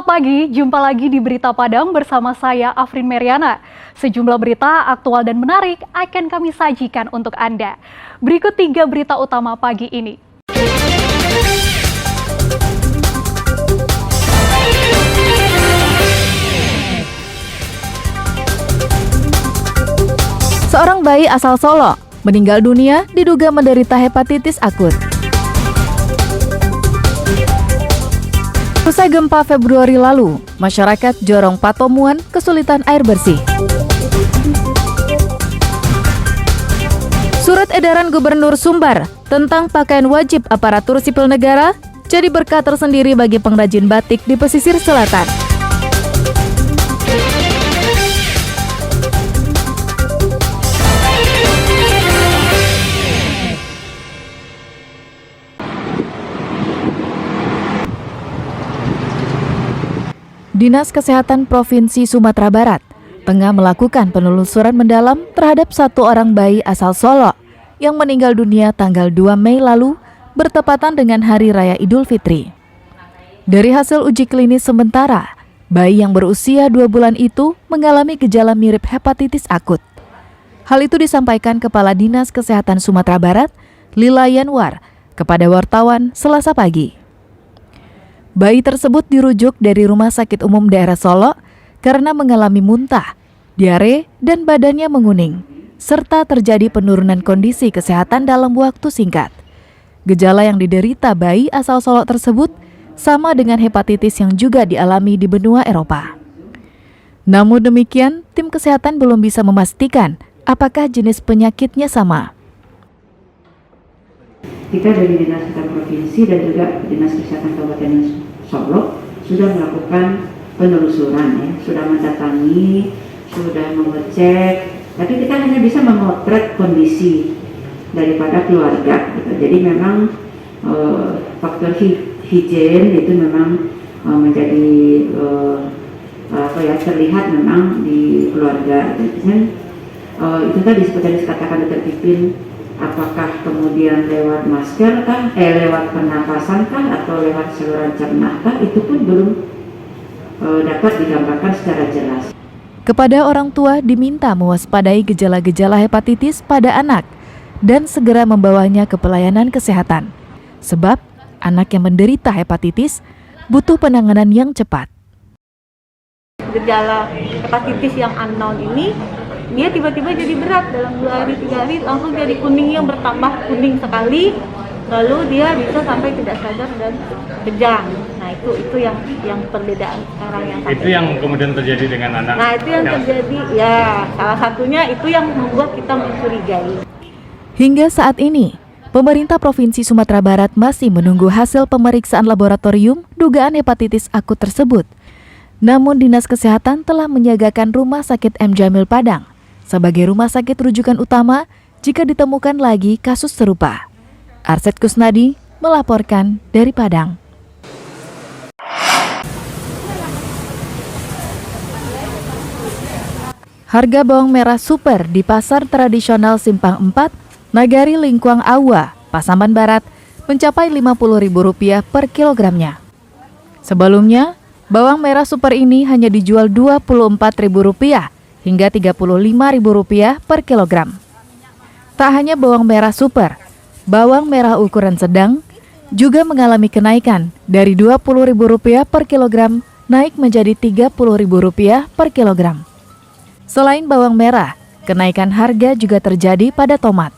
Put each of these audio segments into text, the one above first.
Selamat pagi, jumpa lagi di Berita Padang bersama saya Afrin Meriana. Sejumlah berita aktual dan menarik akan kami sajikan untuk Anda. Berikut 3 berita utama pagi ini. Seorang bayi asal Solo meninggal dunia diduga menderita hepatitis akut. Usai gempa Februari lalu, masyarakat Jorong Patomuan kesulitan air bersih. Surat edaran Gubernur Sumbar tentang pakaian wajib aparatur sipil negara jadi berkah tersendiri bagi pengrajin batik di pesisir selatan. Dinas Kesehatan Provinsi Sumatera Barat tengah melakukan penelusuran mendalam terhadap satu orang bayi asal Solo yang meninggal dunia tanggal 2 Mei lalu bertepatan dengan Hari Raya Idul Fitri. Dari hasil uji klinis sementara, bayi yang berusia 2 bulan itu mengalami gejala mirip hepatitis akut. Hal itu disampaikan Kepala Dinas Kesehatan Sumatera Barat, Lila Yanwar, kepada wartawan Selasa pagi. Bayi tersebut dirujuk dari Rumah Sakit Umum Daerah Solo karena mengalami muntah, diare, dan badannya menguning, serta terjadi penurunan kondisi kesehatan dalam waktu singkat. Gejala yang diderita bayi asal Solo tersebut sama dengan hepatitis yang juga dialami di benua Eropa. Namun demikian, tim kesehatan belum bisa memastikan apakah jenis penyakitnya sama. Kita dari Dinas Kesehatan Provinsi dan juga Dinas Kesehatan Kabupaten Solo sudah melakukan penelusuran, ya, sudah mendatangi, sudah mengecek, tapi kita hanya bisa memotret kondisi daripada keluarga. Gitu. Jadi memang faktor higien itu memang menjadi terlihat memang di keluarga. Gitu. Itu tadi seperti yang dikatakan Dr. Pipin. Apakah kemudian lewat masker kah, lewat pernapasan kah, atau lewat saluran cerna kah, itu pun belum dapat digambarkan secara jelas. Kepada orang tua diminta mewaspadai gejala-gejala hepatitis pada anak dan segera membawanya ke pelayanan kesehatan. Sebab anak yang menderita hepatitis butuh penanganan yang cepat. Gejala hepatitis yang unknown ini dia tiba-tiba jadi berat dalam 2 hari 3 hari langsung jadi kuning yang bertambah kuning sekali, lalu dia bisa sampai tidak sadar dan kejang. Nah itu yang perbedaan sekarang yang itu yang kemudian terjadi dengan anak. Nah itu yang terjadi ya, salah satunya itu yang membuat kita mencurigai. Hingga saat ini pemerintah Provinsi Sumatera Barat masih menunggu hasil pemeriksaan laboratorium dugaan hepatitis akut tersebut. Namun Dinas Kesehatan telah menyiagakan Rumah Sakit M. Jamil Padang sebagai rumah sakit rujukan utama jika ditemukan lagi kasus serupa. Arset Kusnadi melaporkan dari Padang. Harga bawang merah super di pasar tradisional Simpang 4, Nagari Lingkuang Awa, Pasaman Barat mencapai Rp50.000 per kilogramnya. Sebelumnya, bawang merah super ini hanya dijual Rp24.000 hingga Rp35.000 per kilogram. Tak hanya bawang merah super, bawang merah ukuran sedang juga mengalami kenaikan dari Rp20.000 per kilogram naik menjadi Rp30.000 per kilogram. Selain bawang merah, kenaikan harga juga terjadi pada tomat.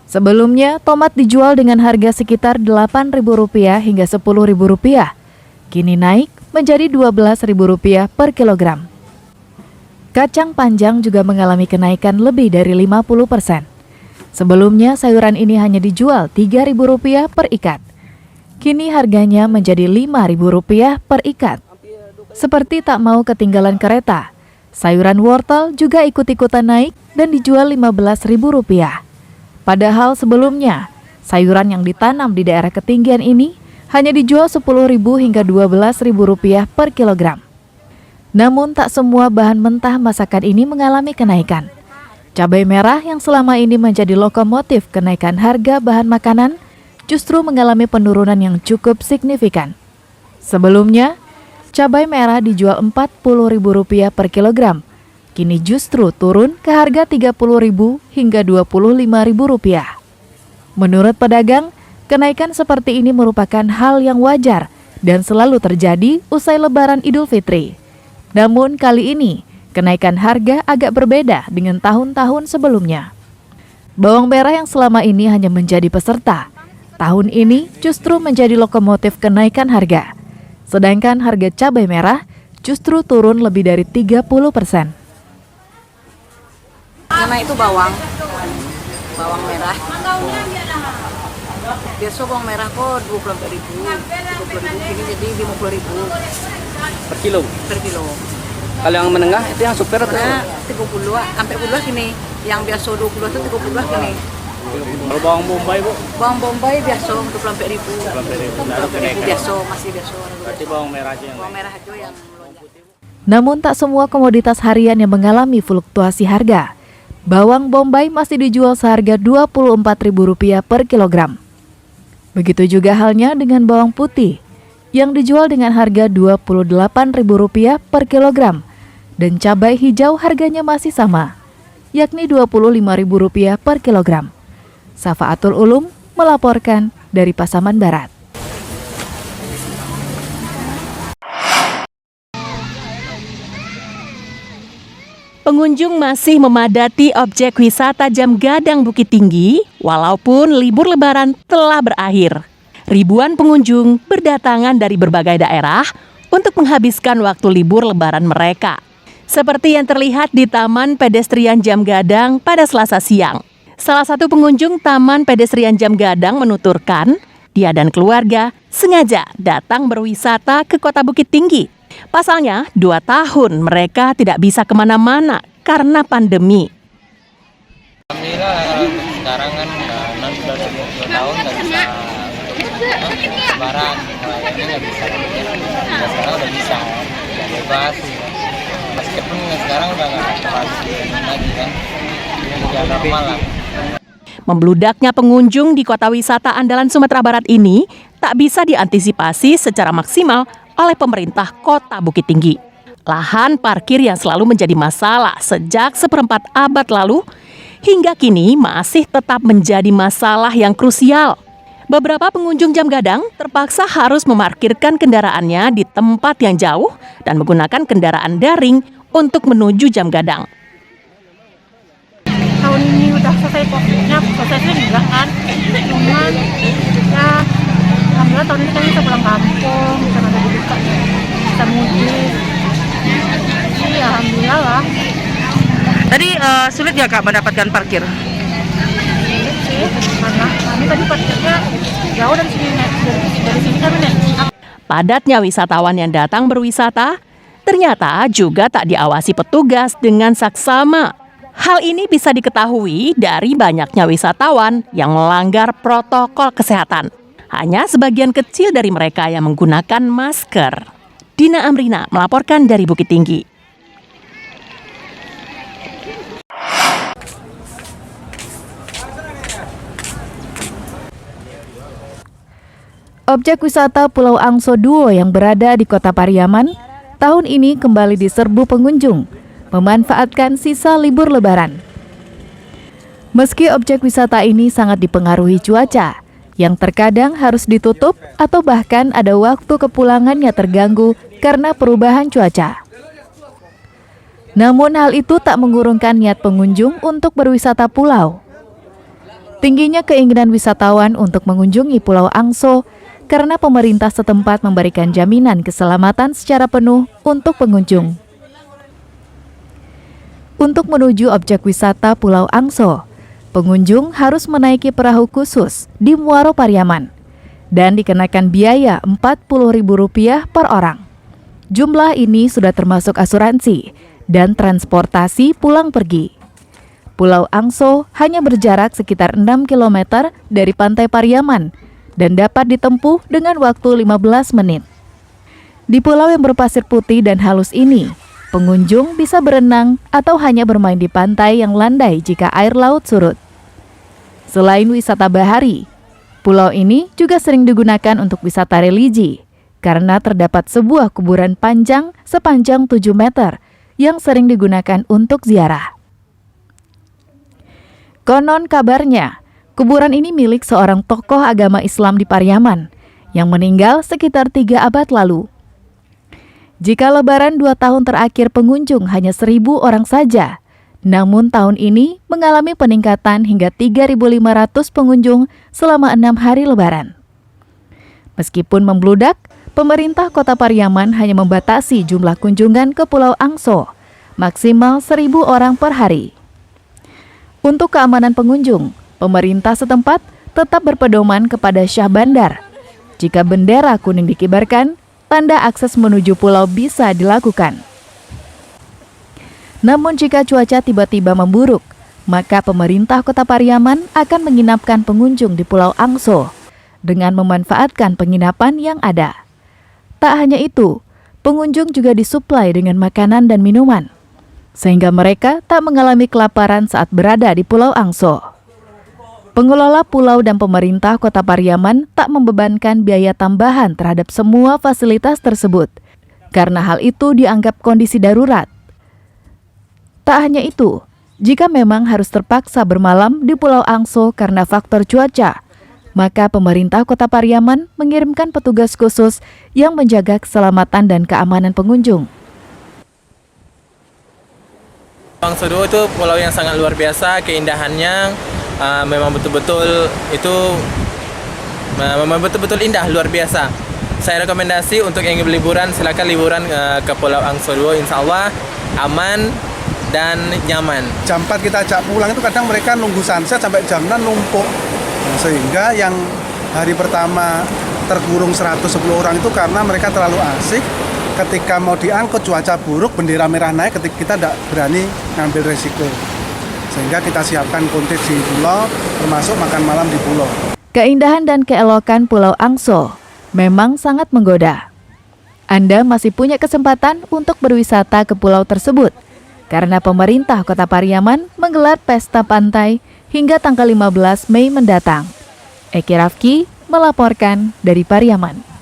Sebelumnya, tomat dijual dengan harga sekitar Rp8.000 hingga Rp10.000. Kini naik menjadi Rp12.000 per kilogram. Kacang panjang juga mengalami kenaikan lebih dari 50%. Sebelumnya sayuran ini hanya dijual Rp3.000 per ikat. Kini harganya menjadi Rp5.000 per ikat. Seperti tak mau ketinggalan kereta, sayuran wortel juga ikut-ikutan naik dan dijual Rp15.000. Padahal sebelumnya, sayuran yang ditanam di daerah ketinggian ini hanya dijual Rp10.000 hingga Rp12.000 per kilogram. Namun tak semua bahan mentah masakan ini mengalami kenaikan. Cabai merah yang selama ini menjadi lokomotif kenaikan harga bahan makanan justru mengalami penurunan yang cukup signifikan. Sebelumnya, cabai merah dijual Rp40.000 per kilogram. Kini justru turun ke harga Rp30.000 hingga Rp25.000. Menurut pedagang, kenaikan seperti ini merupakan hal yang wajar dan selalu terjadi usai Lebaran Idul Fitri. Namun kali ini, kenaikan harga agak berbeda dengan tahun-tahun sebelumnya. Bawang merah yang selama ini hanya menjadi peserta, tahun ini justru menjadi lokomotif kenaikan harga. Sedangkan harga cabai merah justru turun lebih dari 30%. Karena itu bawang merah. Biasa bawang merah kok 24.000, 30.000, ini jadi 50.000 per kilo. per kilo. Kalau yang menengah itu yang super atau Nah, 30 sampai 10 gini. Yang biasa 20 itu 30 gini. kalau bawang bombay, Bu? Bawang bombay biasa 24.000. 24.000 biasa, masih biasa. Berarti bawang merah aja yang Bawang naik. merah aja yang melonjak. Namun tak semua komoditas harian yang mengalami fluktuasi harga. Bawang bombay masih dijual seharga Rp24.000 per kilogram. Begitu juga halnya dengan bawang putih yang dijual dengan harga Rp28.000 per kilogram dan cabai hijau harganya masih sama, yakni Rp25.000 per kilogram. Safaatul Ulum melaporkan dari Pasaman Barat. Pengunjung masih memadati objek wisata Jam Gadang Bukit Tinggi, walaupun libur Lebaran telah berakhir. Ribuan pengunjung berdatangan dari berbagai daerah untuk menghabiskan waktu libur Lebaran mereka. Seperti yang terlihat di Taman Pedestrian Jam Gadang pada Selasa siang. Salah satu pengunjung Taman Pedestrian Jam Gadang menuturkan, dia dan keluarga sengaja datang berwisata ke Kota Bukit Tinggi. Pasalnya, 2 tahun mereka tidak bisa kemana-mana karena pandemi. Alhamdulillah sekarang kan non sudah 2 tahun nggak bisa lebaran, ini nggak bisa. Ya, sekarang udah bisa, udah bebas. Meskipun sekarang udah nggak terlalu lagi kan, udah normal lah. Membludaknya pengunjung di kota wisata andalan Sumatera Barat ini tak bisa diantisipasi secara maksimal oleh pemerintah Kota Bukit Tinggi. Lahan parkir yang selalu menjadi masalah sejak 1/4 abad lalu hingga kini masih tetap menjadi masalah yang krusial. Beberapa pengunjung Jam Gadang terpaksa harus memarkirkan kendaraannya di tempat yang jauh dan menggunakan kendaraan daring untuk menuju Jam Gadang. Tahun ini udah selesai prosesnya enggak kan, cuman ya alhamdulillah tahun ini kan bisa pulang kampung, bisa ada dibuka, bisa mudik. Jadi alhamdulillah lah. Tadi sulit ya Kak mendapatkan parkir? Sulit sih, karena kami tadi parkirnya jauh dari sini, dari sini kan nih. Padatnya wisatawan yang datang berwisata ternyata juga tak diawasi petugas dengan saksama. Hal ini bisa diketahui dari banyaknya wisatawan yang melanggar protokol kesehatan. Hanya sebagian kecil dari mereka yang menggunakan masker. Dina Amrina melaporkan dari Bukit Tinggi. Objek wisata Pulau Angso Duo yang berada di Kota Pariaman tahun ini kembali diserbu pengunjung, memanfaatkan sisa libur Lebaran. Meski objek wisata ini sangat dipengaruhi cuaca, yang terkadang harus ditutup atau bahkan ada waktu kepulangannya terganggu karena perubahan cuaca. Namun hal itu tak mengurungkan niat pengunjung untuk berwisata pulau. Tingginya keinginan wisatawan untuk mengunjungi Pulau Angso karena pemerintah setempat memberikan jaminan keselamatan secara penuh untuk pengunjung. Untuk menuju objek wisata Pulau Angso, pengunjung harus menaiki perahu khusus di Muaro Pariaman dan dikenakan biaya Rp40.000 per orang. Jumlah ini sudah termasuk asuransi dan transportasi pulang pergi. Pulau Angso hanya berjarak sekitar 6 km dari pantai Pariaman dan dapat ditempuh dengan waktu 15 menit. Di pulau yang berpasir putih dan halus ini, pengunjung bisa berenang atau hanya bermain di pantai yang landai jika air laut surut. Selain wisata bahari, pulau ini juga sering digunakan untuk wisata religi, karena terdapat sebuah kuburan panjang sepanjang 7 meter yang sering digunakan untuk ziarah. Konon kabarnya, kuburan ini milik seorang tokoh agama Islam di Pariaman yang meninggal sekitar 3 abad lalu. Jika Lebaran 2 tahun terakhir pengunjung hanya 1.000 orang saja, namun tahun ini mengalami peningkatan hingga 3.500 pengunjung selama 6 hari Lebaran. Meskipun membludak, pemerintah Kota Pariaman hanya membatasi jumlah kunjungan ke Pulau Angso, maksimal 1.000 orang per hari. Untuk keamanan pengunjung, pemerintah setempat tetap berpedoman kepada Syah Bandar. Jika bendera kuning dikibarkan, tanda akses menuju pulau bisa dilakukan. Namun jika cuaca tiba-tiba memburuk, maka pemerintah Kota Pariaman akan menginapkan pengunjung di Pulau Angso dengan memanfaatkan penginapan yang ada. Tak hanya itu, pengunjung juga disuplai dengan makanan dan minuman, sehingga mereka tak mengalami kelaparan saat berada di Pulau Angso. Pengelola pulau dan pemerintah Kota Pariaman tak membebankan biaya tambahan terhadap semua fasilitas tersebut, karena hal itu dianggap kondisi darurat. Tak hanya itu, jika memang harus terpaksa bermalam di Pulau Angso karena faktor cuaca, maka pemerintah Kota Pariaman mengirimkan petugas khusus yang menjaga keselamatan dan keamanan pengunjung. Angso II itu pulau yang sangat luar biasa, keindahannya memang betul-betul indah, luar biasa. Saya rekomendasi untuk yang ingin liburan, silakan liburan ke Pulau Angso II, insya Allah aman dan nyaman. Jam 4 kita ajak pulang itu kadang mereka nunggu sunset sampai jam 6 numpuk. Sehingga yang hari pertama terkurung 110 orang itu karena mereka terlalu asik. Ketika mau diangkut cuaca buruk, bendera merah naik, ketika kita tidak berani ngambil resiko. Sehingga kita siapkan kontes di pulau, termasuk makan malam di pulau. Keindahan dan keelokan Pulau Angso memang sangat menggoda. Anda masih punya kesempatan untuk berwisata ke pulau tersebut, karena pemerintah Kota Pariaman menggelar pesta pantai hingga tanggal 15 Mei mendatang. Eki Rafki melaporkan dari Pariaman.